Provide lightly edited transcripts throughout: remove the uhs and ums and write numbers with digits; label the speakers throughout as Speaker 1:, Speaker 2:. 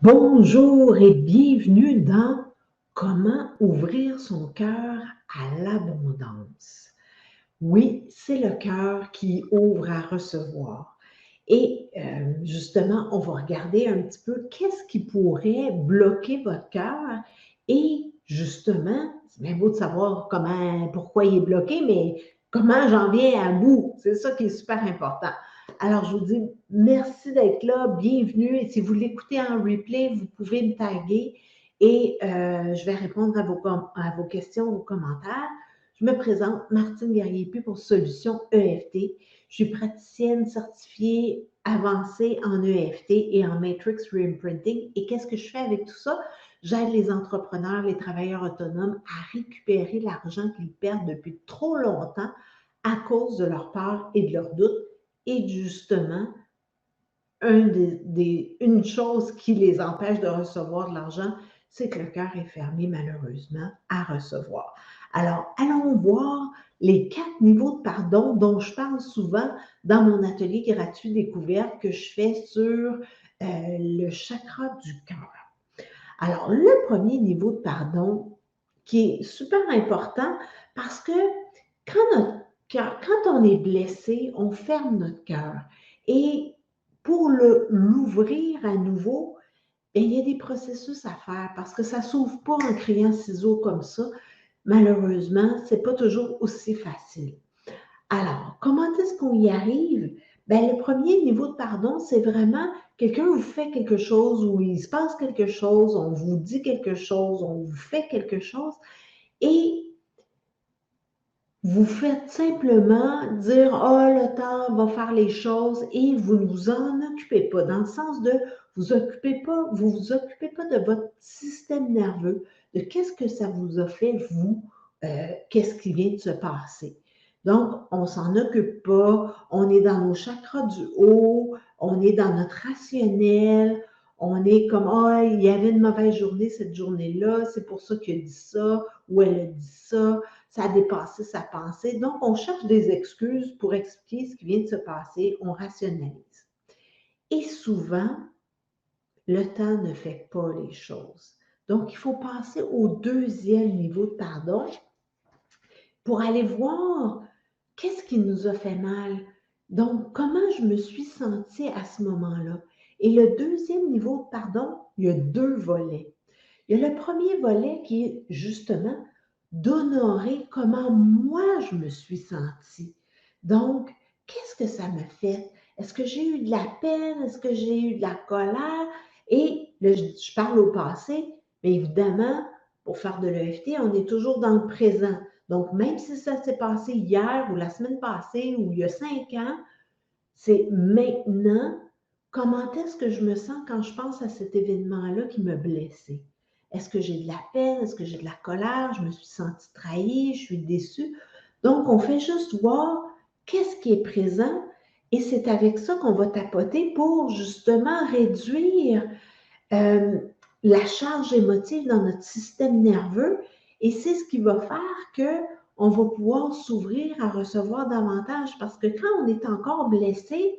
Speaker 1: Bonjour et bienvenue dans Comment ouvrir son cœur à l'abondance. Oui, c'est le cœur qui ouvre à recevoir. Et justement, on va regarder un petit peu qu'est-ce qui pourrait bloquer votre cœur. Et justement, c'est bien beau de savoir pourquoi il est bloqué, mais comment j'en viens à bout. C'est ça qui est super important. Alors, je vous dis merci d'être là, bienvenue. Et si vous l'écoutez en replay, vous pouvez me taguer et je vais répondre à vos questions, vos commentaires. Je me présente, Martine Guerrier-Pu pour Solutions EFT. Je suis praticienne certifiée avancée en EFT et en Matrix Reimprinting. Et qu'est-ce que je fais avec tout ça? J'aide les entrepreneurs, les travailleurs autonomes à récupérer l'argent qu'ils perdent depuis trop longtemps à cause de leur peur et de leurs doutes. Et justement, une chose qui les empêche de recevoir de l'argent, c'est que le cœur est fermé malheureusement à recevoir. Alors, allons voir les 4 niveaux de pardon dont je parle souvent dans mon atelier gratuit découverte que je fais sur le chakra du cœur. Alors, le premier niveau de pardon qui est super important parce que quand on est blessé, on ferme notre cœur. Et pour l'ouvrir à nouveau, il y a des processus à faire parce que ça ne s'ouvre pas en criant ciseaux comme ça. Malheureusement, ce n'est pas toujours aussi facile. Alors, comment est-ce qu'on y arrive? Bien, le premier niveau de pardon, c'est vraiment quelqu'un vous fait quelque chose ou il se passe quelque chose, on vous dit quelque chose, on vous fait quelque chose et vous faites simplement dire: «Oh, le temps va faire les choses» et vous ne vous en occupez pas, dans le sens de vous vous occupez pas de votre système nerveux, de qu'est-ce que ça vous a fait, vous, qu'est-ce qui vient de se passer. Donc, on s'en occupe pas, on est dans nos chakras du haut, on est dans notre rationnel, on est comme: «Ah, il y avait une mauvaise journée cette journée-là, c'est pour ça qu'il a dit ça ou elle a dit ça». Ça a dépassé sa pensée. Donc, on cherche des excuses pour expliquer ce qui vient de se passer, on rationalise. Et souvent, le temps ne fait pas les choses. Donc, il faut passer au deuxième niveau de pardon pour aller voir qu'est-ce qui nous a fait mal. Donc, comment je me suis sentie à ce moment-là. Et le deuxième niveau de pardon, il y a deux volets. Il y a le premier volet qui est justement d'honorer comment moi je me suis sentie. Donc, qu'est-ce que ça me fait? Est-ce que j'ai eu de la peine? Est-ce que j'ai eu de la colère? Et là, je parle au passé, mais évidemment, pour faire de l'EFT, on est toujours dans le présent. Donc, même si ça s'est passé hier ou la semaine passée ou il y a 5 ans, c'est maintenant, comment est-ce que je me sens quand je pense à cet événement-là qui m'a blessée? Est-ce que j'ai de la peine? Est-ce que j'ai de la colère? Je me suis sentie trahie? Je suis déçue? Donc, on fait juste voir qu'est-ce qui est présent et c'est avec ça qu'on va tapoter pour justement réduire euh, la charge émotive dans notre système nerveux et c'est ce qui va faire que on va pouvoir s'ouvrir à recevoir davantage parce que quand on est encore blessé,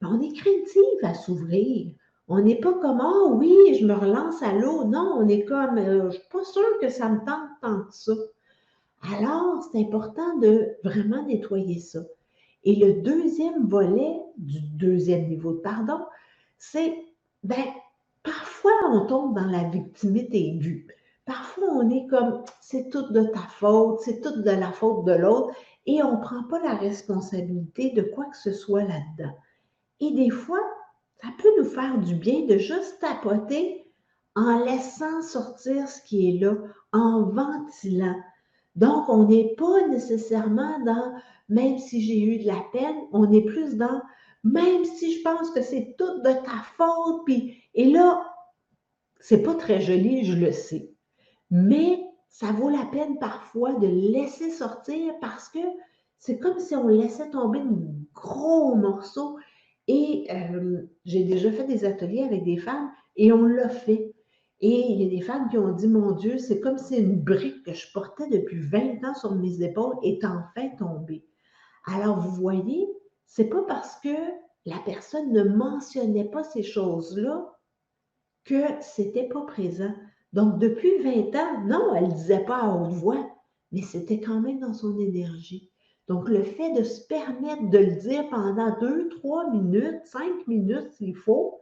Speaker 1: ben, on est craintive à s'ouvrir. On n'est pas comme «Ah oui, je me relance à l'eau». Non, on est comme «Je ne suis pas sûre que ça me tente tant que ça». Alors, c'est important de vraiment nettoyer ça. Et le deuxième volet du deuxième niveau de pardon, c'est, ben, parfois on tombe dans la victimité aiguë. Parfois on est comme, c'est tout de ta faute, c'est tout de la faute de l'autre, et on ne prend pas la responsabilité de quoi que ce soit là-dedans. Et des fois, ça peut nous faire du bien de juste tapoter en laissant sortir ce qui est là, en ventilant. Donc, on n'est pas nécessairement dans même si j'ai eu de la peine, on est plus dans même si je pense que c'est tout de ta faute. Puis, et là, c'est pas très joli, je le sais. Mais ça vaut la peine parfois de laisser sortir parce que c'est comme si on laissait tomber un gros morceau. Et j'ai déjà fait des ateliers avec des femmes et on l'a fait. Et il y a des femmes qui ont dit, mon Dieu, c'est comme si une brique que je portais depuis 20 ans sur mes épaules est enfin tombée. Alors, vous voyez, c'est pas parce que la personne ne mentionnait pas ces choses-là que c'était pas présent. Donc, depuis 20 ans, non, elle ne disait pas à haute voix, mais c'était quand même dans son énergie. Donc, le fait de se permettre de le dire pendant 2, 3 minutes, 5 minutes s'il faut,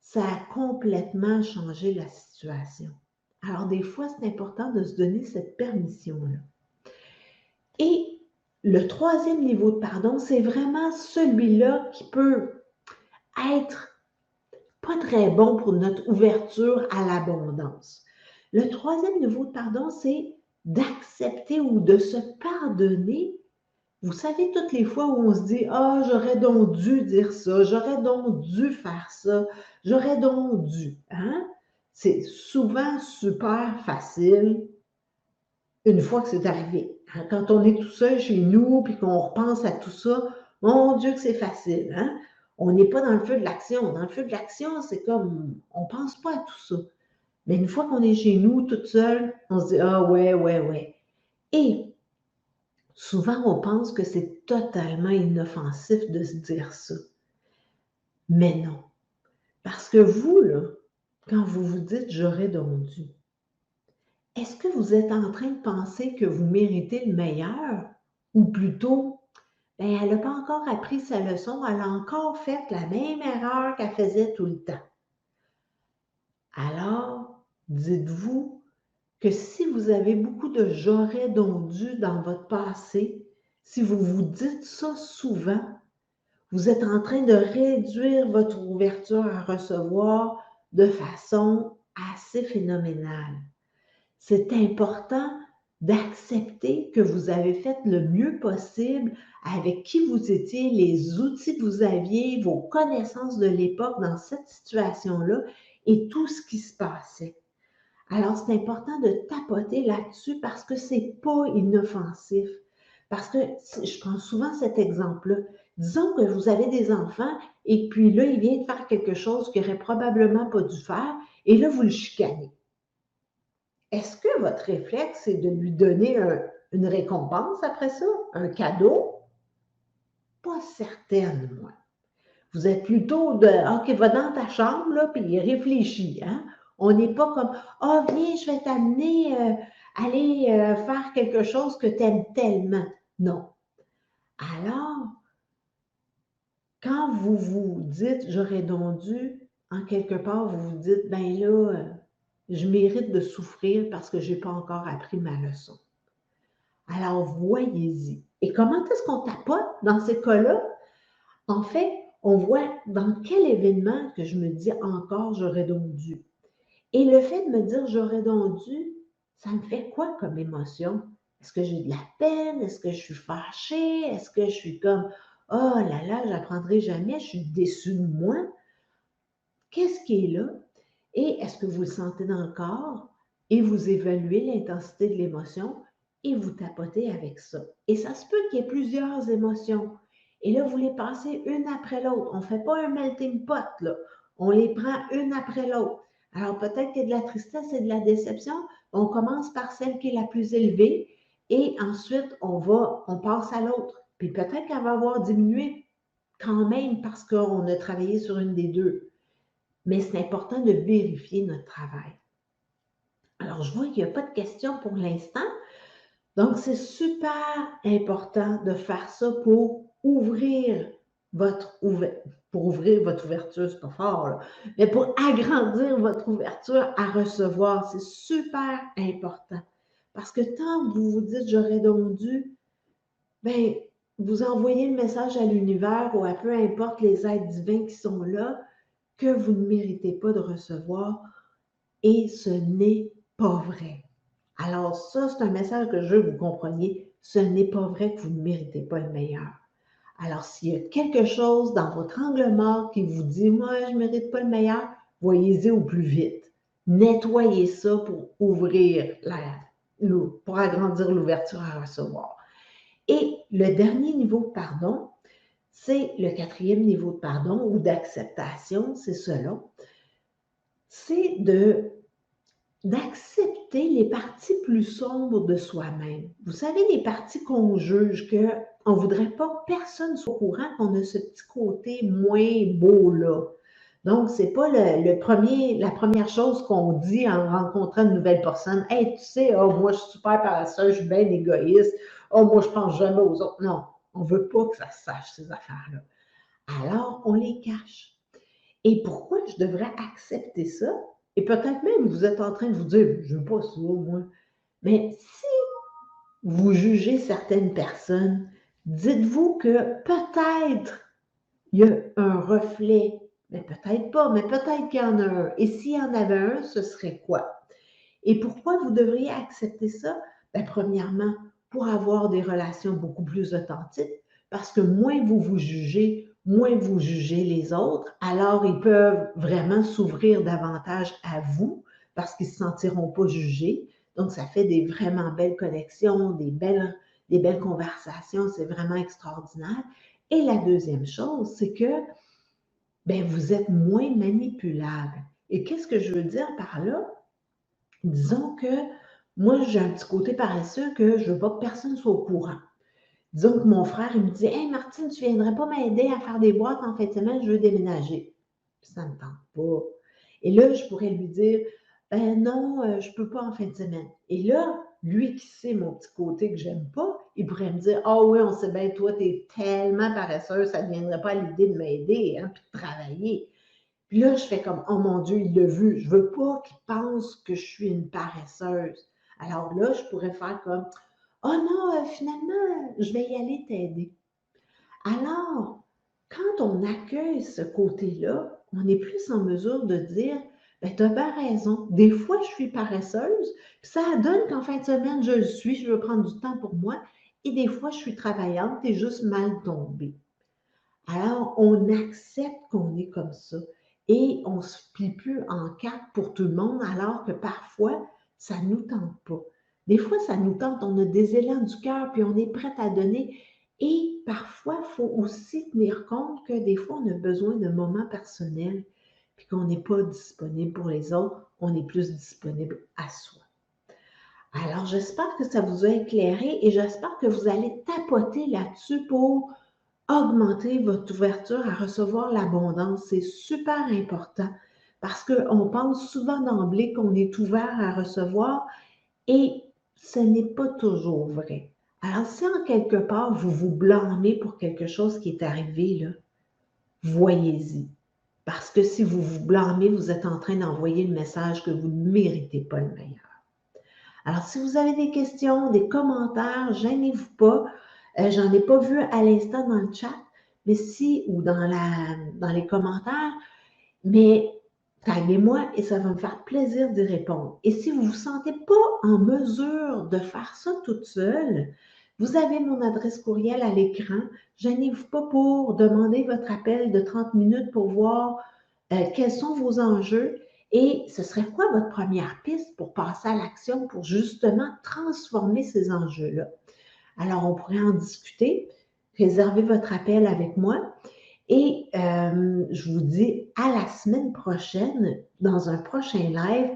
Speaker 1: ça a complètement changé la situation. Alors, des fois, c'est important de se donner cette permission-là. Et le troisième niveau de pardon, c'est vraiment celui-là qui peut être pas très bon pour notre ouverture à l'abondance. Le troisième niveau de pardon, c'est d'accepter ou de se pardonner. Vous savez, toutes les fois où on se dit: ah, j'aurais donc dû dire ça, j'aurais donc dû faire ça, j'aurais donc dû. Hein? C'est souvent super facile une fois que c'est arrivé. Hein? Quand on est tout seul chez nous puis qu'on repense à tout ça, mon Dieu que c'est facile. Hein? On n'est pas dans le feu de l'action. Dans le feu de l'action, c'est comme, on ne pense pas à tout ça. Mais une fois qu'on est chez nous, toute seule, on se dit: ah ouais, ouais, ouais. Et souvent, on pense que c'est totalement inoffensif de se dire ça. Mais non. Parce que vous, là, quand vous vous dites: j'aurais donc dû, est-ce que vous êtes en train de penser que vous méritez le meilleur? Ou plutôt, ben, elle n'a pas encore appris sa leçon, elle a encore fait la même erreur qu'elle faisait tout le temps. Alors, dites-vous que si vous avez beaucoup de j'aurais donc dû dans votre passé, si vous vous dites ça souvent, vous êtes en train de réduire votre ouverture à recevoir de façon assez phénoménale. C'est important d'accepter que vous avez fait le mieux possible avec qui vous étiez, les outils que vous aviez, vos connaissances de l'époque dans cette situation-là et tout ce qui se passait. Alors, c'est important de tapoter là-dessus parce que c'est pas inoffensif. Parce que je prends souvent cet exemple-là. Disons que vous avez des enfants et puis là, il vient de faire quelque chose qu'il n'aurait probablement pas dû faire et là, vous le chicanez. Est-ce que votre réflexe, c'est de lui donner une récompense après ça? Un cadeau? Pas certaine, moi. Vous êtes plutôt de OK, va dans ta chambre, là, puis réfléchis. Hein? On n'est pas comme Ah, oh, viens, je vais t'amener aller faire quelque chose que tu aimes tellement. Non. Alors, quand vous vous dites j'aurais donc dû, en quelque part, vous vous dites ben là, je mérite de souffrir parce que je n'ai pas encore appris ma leçon. Alors, voyez-y. Et comment est-ce qu'on tapote dans ces cas-là? En fait, on voit dans quel événement que je me dis encore j'aurais donc dû. Et le fait de me dire j'aurais donc dû, ça me fait quoi comme émotion? Est-ce que j'ai de la peine? Est-ce que je suis fâchée? Est-ce que je suis comme oh là là, j'apprendrai jamais, je suis déçue de moi? Qu'est-ce qui est là? Et est-ce que vous le sentez dans le corps? Et vous évaluez l'intensité de l'émotion et vous tapotez avec ça. Et ça se peut qu'il y ait plusieurs émotions. Et là, vous les passez une après l'autre. On ne fait pas un melting pot, là. On les prend une après l'autre. Alors, peut-être qu'il y a de la tristesse et de la déception. On commence par celle qui est la plus élevée et ensuite, on passe à l'autre. Puis peut-être qu'elle va avoir diminué quand même parce qu'on a travaillé sur une des deux. Mais c'est important de vérifier notre travail. Alors, je vois qu'il n'y a pas de questions pour l'instant. Donc, c'est super important de faire ça pour ouvrir votre ouverture, c'est pas fort, là, mais pour agrandir votre ouverture à recevoir. C'est super important. Parce que tant que vous vous dites j'aurais donc dû, bien, vous envoyez le message à l'univers ou à peu importe les êtres divins qui sont là, que vous ne méritez pas de recevoir et ce n'est pas vrai. Alors ça, c'est un message que je veux que vous compreniez. Ce n'est pas vrai que vous ne méritez pas le meilleur. Alors, s'il y a quelque chose dans votre angle mort qui vous dit moi, je ne mérite pas le meilleur, voyez-y au plus vite. Nettoyez ça pour pour agrandir l'ouverture à recevoir. Et le dernier niveau de pardon, c'est le quatrième niveau de pardon ou d'acceptation, c'est cela. C'est d'accepter les parties plus sombres de soi-même. Vous savez, les parties qu'on juge, qu'on ne voudrait pas que personne soit au courant qu'on a ce petit côté moins beau là. Donc, c'est pas la première chose qu'on dit en rencontrant une nouvelle personne. Hey, tu sais, oh, moi, je suis super paresseuse, je suis bien égoïste. Oh, moi, je pense jamais aux autres. Non, on veut pas que ça se sache, ces affaires-là. Alors, on les cache. Et pourquoi je devrais accepter ça? Et peut-être même vous êtes en train de vous dire, je veux pas ça, moi. Mais si vous jugez certaines personnes, dites-vous que peut-être il y a un reflet, mais peut-être pas, mais peut-être qu'il y en a un. Et s'il y en avait un, ce serait quoi? Et pourquoi vous devriez accepter ça? Ben, premièrement, pour avoir des relations beaucoup plus authentiques, parce que moins vous vous jugez, moins vous jugez les autres, alors ils peuvent vraiment s'ouvrir davantage à vous, parce qu'ils ne se sentiront pas jugés. Donc, ça fait des vraiment belles connexions, des belles conversations, c'est vraiment extraordinaire. Et la deuxième chose, c'est que ben, vous êtes moins manipulable. Et qu'est-ce que je veux dire par là? Disons que moi, j'ai un petit côté paresseux que je veux pas que personne soit au courant. Disons que mon frère, il me dit: Hey Martine, tu viendrais pas m'aider à faire des boîtes en fin de semaine, je veux déménager. Puis ça me tente pas. Et là, je pourrais lui dire: Ben non, je peux pas en fin de semaine. Et là, lui qui sait mon petit côté que j'aime pas, il pourrait me dire: Ah oui, on sait bien, toi, tu es tellement paresseuse, ça ne viendrait pas à l'idée de m'aider, hein, puis de travailler. Puis là, je fais comme, oh mon Dieu, il l'a vu. Je veux pas qu'il pense que je suis une paresseuse. Alors là, je pourrais faire comme, oh non, finalement, je vais y aller t'aider. Alors, quand on accueille ce côté-là, on est plus en mesure de dire, ben, tu as bien raison. Des fois, je suis paresseuse, puis ça donne qu'en fin de semaine, je le suis, je veux prendre du temps pour moi, et des fois, je suis travaillante et juste mal tombée. Alors, on accepte qu'on est comme ça et on ne se plie plus en quatre pour tout le monde, alors que parfois, ça ne nous tente pas. Des fois, ça nous tente, on a des élans du cœur, puis on est prête à donner. Et parfois, il faut aussi tenir compte que des fois, on a besoin de moments personnels, puis qu'on n'est pas disponible pour les autres, on est plus disponible à soi. Alors, j'espère que ça vous a éclairé et j'espère que vous allez tapoter là-dessus pour augmenter votre ouverture à recevoir l'abondance. C'est super important parce qu'on pense souvent d'emblée qu'on est ouvert à recevoir et ce n'est pas toujours vrai. Alors, si en quelque part vous vous blâmez pour quelque chose qui est arrivé, là, voyez-y. Parce que si vous vous blâmez, vous êtes en train d'envoyer le message que vous ne méritez pas le meilleur. Alors, si vous avez des questions, des commentaires, gênez-vous pas. J'en ai pas vu à l'instant dans le chat, mais si, ou dans les commentaires, mais taguez-moi et ça va me faire plaisir d'y répondre. Et si vous ne vous sentez pas en mesure de faire ça toute seule, vous avez mon adresse courriel à l'écran. Gênez-vous pas pour demander votre appel de 30 minutes pour voir quels sont vos enjeux et ce serait quoi votre première piste pour passer à l'action pour justement transformer ces enjeux-là. Alors, on pourrait en discuter, réserver votre appel avec moi et je vous dis à la semaine prochaine dans un prochain live.